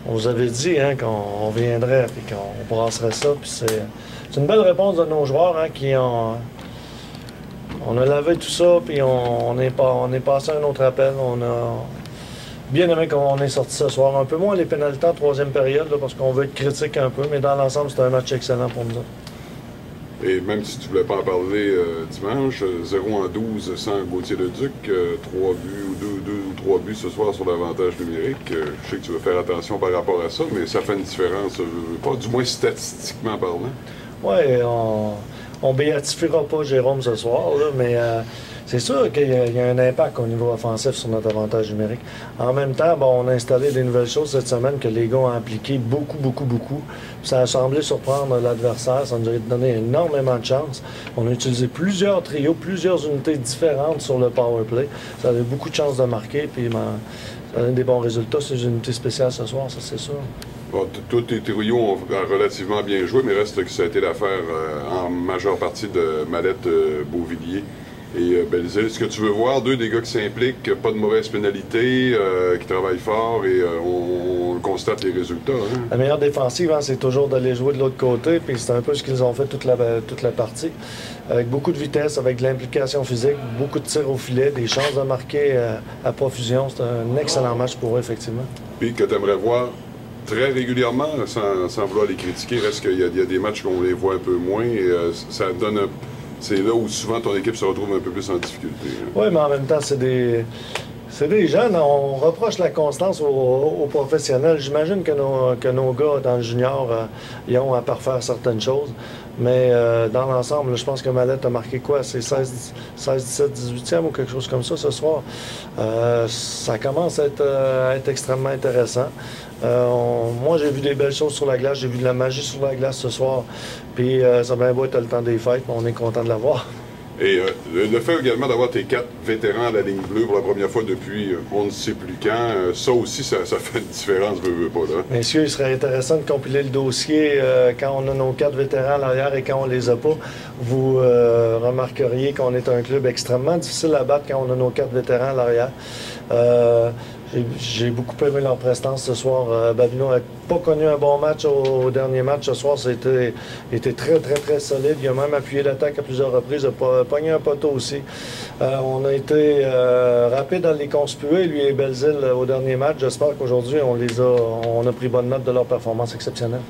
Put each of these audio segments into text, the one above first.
On vous avait dit hein, qu'on viendrait et qu'on brasserait ça. C'est une belle réponse de nos joueurs hein, qui ont. On a lavé tout ça, puis on est passé à un autre appel. On a bien aimé qu'on est sorti ce soir. Un peu moins les pénalités en troisième période, là, parce qu'on veut être critique un peu, mais dans l'ensemble, c'était un match excellent pour nous. Et même si tu ne voulais pas en parler dimanche, 0-12 sans Gauthier-Leduc, 3 buts ou 2 ou 3 buts ce soir sur l'avantage numérique. Je sais que tu veux faire attention par rapport à ça, mais ça fait une différence, pas du moins statistiquement parlant. Oui, on béatifiera pas Jérôme ce soir, là, mais c'est sûr qu'il y a un impact au niveau offensif sur notre avantage numérique. En même temps, bon, on a installé des nouvelles choses cette semaine que les gars ont appliqué beaucoup. Ça a semblé surprendre l'adversaire. Ça nous a donné énormément de chance. On a utilisé plusieurs trios, plusieurs unités différentes sur le power play. Ça avait beaucoup de chances de marquer. Puis, ça a donné des bons résultats sur les unités spéciales ce soir, ça c'est sûr. Bon, tous tes trios ont relativement bien joué, mais reste que ça a été l'affaire en majeure partie de Mallette-Beauvillier et Belzile. Est-ce que tu veux voir deux des gars qui s'impliquent, pas de mauvaise pénalité, qui travaillent fort et on constate les résultats? Hein? La meilleure défensive, hein, c'est toujours d'aller jouer de l'autre côté, puis c'est un peu ce qu'ils ont fait toute la partie. Avec beaucoup de vitesse, avec de l'implication physique, beaucoup de tirs au filet, des chances de marquer à profusion. C'est un excellent match pour eux, effectivement. Puis que tu aimerais voir très régulièrement, sans vouloir les critiquer, reste qu'il y a des matchs qu'on les voit un peu moins et ça donne c'est là où souvent ton équipe se retrouve un peu plus en difficulté. Hein. Oui, mais en même temps, c'est des jeunes. On reproche la constance aux professionnels. J'imagine que nos gars dans le junior, ils ont à parfaire certaines choses. Mais dans l'ensemble, je pense que Mallette a marqué quoi? C'est 16, 17, 18e ou quelque chose comme ça ce soir. Ça commence à être extrêmement intéressant. Moi, j'ai vu des belles choses sur la glace. J'ai vu de la magie sur la glace ce soir. Puis ça va bien beau être le temps des fêtes, mais on est content de l'avoir. Et le fait également d'avoir tes 4 vétérans à la ligne bleue pour la première fois depuis on ne sait plus quand, ça aussi, ça fait une différence, veux pas, là. Messieurs, il serait intéressant de compiler le dossier quand on a nos 4 vétérans à l'arrière et quand on les a pas. Vous remarqueriez qu'on est un club extrêmement difficile à battre quand on a nos 4 vétérans à l'arrière. J'ai beaucoup aimé leur prestance ce soir. Babino n'a pas connu un bon match au dernier match. Ce soir, il était très solide. Il a même appuyé l'attaque à plusieurs reprises. Il a pogné un poteau aussi. On a été rapide à les conspuer, lui et Belzile, au dernier match. J'espère qu'aujourd'hui, on a pris bonne note de leur performance exceptionnelle.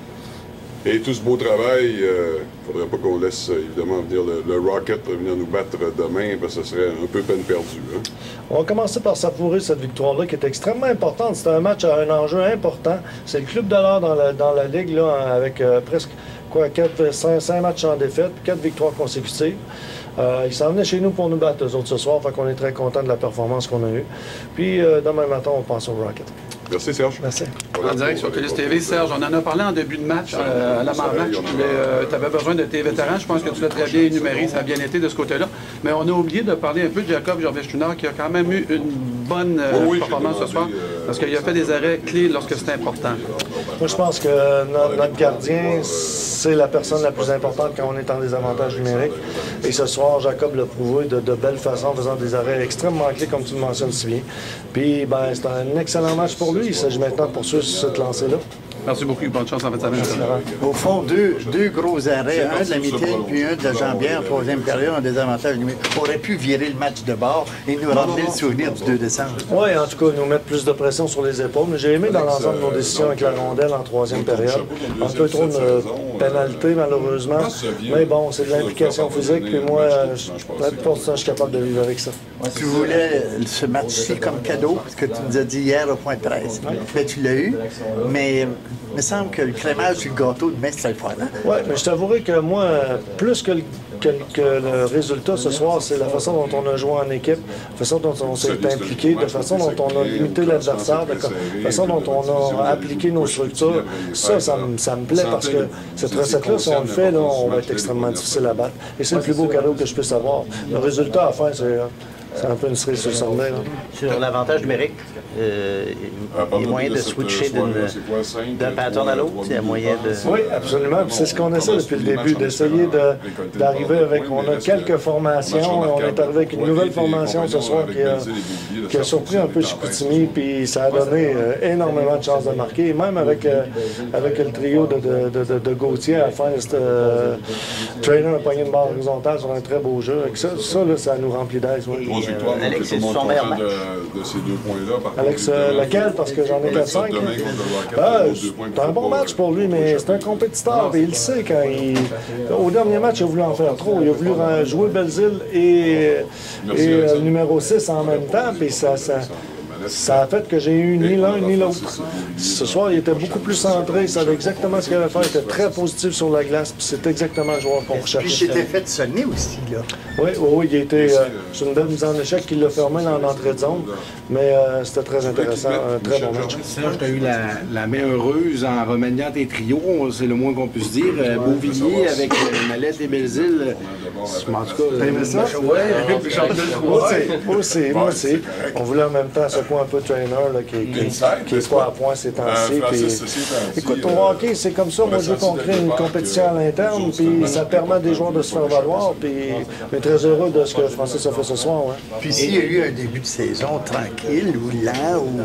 Et tout ce beau travail, il ne faudrait pas qu'on laisse évidemment venir le Rocket venir nous battre demain, parce que ce serait un peu peine perdue. Hein? On va commencer par savourer cette victoire-là qui est extrêmement importante. C'est un match à un enjeu important. C'est le club de l'heure dans la Ligue là, avec presque 5 matchs en défaite, 4 victoires consécutives. Ils s'en venaient chez nous pour nous battre, eux autres, ce soir. Fait qu'on est très contents de la performance qu'on a eue. Puis demain matin, on pense au Rocket. Merci, Serge. Merci. En direct sur Colis TV, Serge, on en a parlé en début de match, à l'avant-match. Tu avais besoin de tes vétérans. Je pense que tu l'as très bien énuméré. Ça a bien été de ce côté-là. Mais on a oublié de parler un peu de Jacob Gervais-Chouinard, qui a quand même eu une bonne performance ce soir, parce qu'il a fait des arrêts clés lorsque c'est important. Moi, je pense que notre gardien, c'est la personne la plus importante quand on est en désavantage numérique. Et ce soir, Jacob l'a prouvé de belle façon, en faisant des arrêts extrêmement clés, comme tu le mentionnes si bien. Puis, c'est un excellent match pour lui. Il s'agit maintenant de poursuivre cette lancée-là. Merci beaucoup. Bonne chance en fin de semaine. Au fond, deux gros arrêts, un de la Mitaine puis un de la Jambière, troisième période, en désavantage numérique. On aurait pu virer le match de bord et nous ramener le souvenir du 2 décembre. Oui, en tout cas, nous mettre plus de pression sur les épaules. Mais j'ai aimé dans l'ensemble nos décisions avec la rondelle en troisième période. Un peu trop de pénalité, malheureusement. Mais bon, c'est de l'implication physique. Puis moi, la plupart du temps, je suis capable de vivre avec ça. Tu voulais ce match-ci comme cadeau, parce que tu nous as dit hier au point 13. Mais tu l'as eu, mais il me semble que le crémage du gâteau demain, c'est le fun. Hein? Oui, mais je t'avouerai que moi, plus que le résultat ce soir, c'est la façon dont on a joué en équipe, la façon dont on s'est impliqué, la façon dont on a limité l'adversaire, la façon dont on a appliqué nos structures. Ça me plaît parce que cette recette-là, si on le fait, là, on va être extrêmement difficile à battre. Et c'est le plus beau cadeau que je puisse avoir. Le résultat à la fin, c'est c'est un peu une cerise sur le Sunday. Sur l'avantage numérique, il y a moyen de switcher d'un pattern à l'autre? Il y a moyen de... Oui, absolument. C'est ce qu'on essaie depuis le début, d'essayer d'arriver avec... On a quelques formations. On est arrivé avec une nouvelle formation ce soir qui a surpris un peu Chicoutimi, puis ça a donné énormément de chances de marquer. Même avec le trio de Gauthier à la fin, Trainer a pogné une barre horizontale sur un très beau jeu. Avec ça là, ça nous remplit d'aise. Oui. Alex, c'est son meilleur match. De ces 2 points-là. Alex, lequel? Parce que j'en ai 4-5. C'est un bon match pour lui, mais c'est un compétiteur. Et il sait quand au dernier match, il a voulu en faire trop. Il a voulu jouer Belzile et le numéro 6 en même temps. Puis ça a fait que j'ai eu ni l'un ni l'autre. Ce soir, il était beaucoup plus centré, il savait exactement ce qu'il allait faire, il était très positif sur la glace, puis c'est exactement le joueur qu'on recherchait. Puis j'étais fait sonner aussi, là. Oui, il était sur une belle mise en échec qu'il l'a fermé dans l'entrée de zone, mais c'était très intéressant, un très bon match. Serge, tu as eu la main heureuse en remaniant tes trios, c'est le moins qu'on puisse dire. Beauvillier avec Mallette et Belzile. En tout cas, t'as aimé ça? Moi aussi. On voulait en même temps secouer un peu Trainer là, qui est pas à point ces temps-ci. Écoute, au hockey, c'est comme ça. Moi, je veux qu'on crée une compétition à l'interne, puis ça permet à des joueurs de se faire valoir. Puis on est très heureux de ce que Francis a fait ce soir. Ouais. Puis s'il y a eu un début de saison tranquille ou lent, où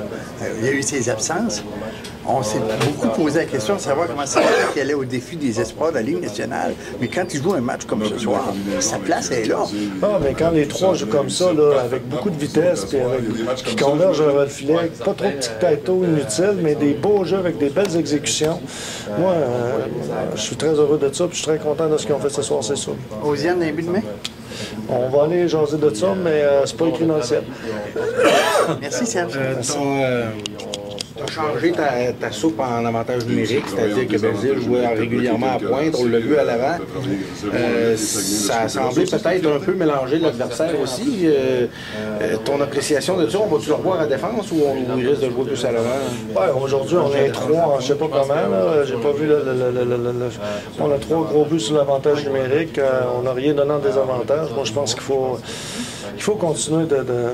il y a eu ses absences, on s'est beaucoup posé la question de savoir comment ça allait qu'il allait au défi des espoirs de la Ligue nationale. Mais quand il joue un match comme ce soir, sa place est là. Ah, mais quand les trois jouent comme ça, là, avec beaucoup de vitesse, puis qui convergent vers le filet, pas trop de tic-tac-toe inutiles, mais des beaux jeux avec des belles exécutions. Moi, je suis très heureux de ça, puis je suis très content de ce qu'ils ont fait ce soir, c'est sûr. Osiane, début de mai? On va aller jaser de ça, mais c'est pas écrit dans le ciel. Merci, Serge. Tu as changé ta soupe en avantage numérique, c'est-à-dire que Belzile jouait régulièrement à pointe, on l'a vu à l'avant. Ça a semblé peut-être un peu mélanger l'adversaire aussi. Ton appréciation de ça, on va-tu le revoir à défense ou on risque de jouer plus à l'avant? Oui, aujourd'hui, on est 3, je sais pas comment. J'ai pas vu on a 3 gros buts sur l'avantage numérique. On n'a rien donné en désavantage. Moi, je pense qu'il faut continuer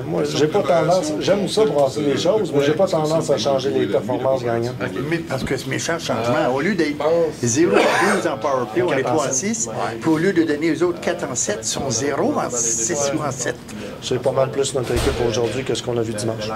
moi, j'ai pas tendance... J'aime ça brasser les choses, mais j'ai pas tendance à changer les performances gagnantes. Mais parce que ce méchant changement, au lieu d'être 0 à 12 en powerplay, on est 3 en 6. Puis au lieu de donner aux autres 4 en 7, ils sont 0 en 6 ou en 7. C'est pas mal plus notre équipe aujourd'hui que ce qu'on a vu dimanche.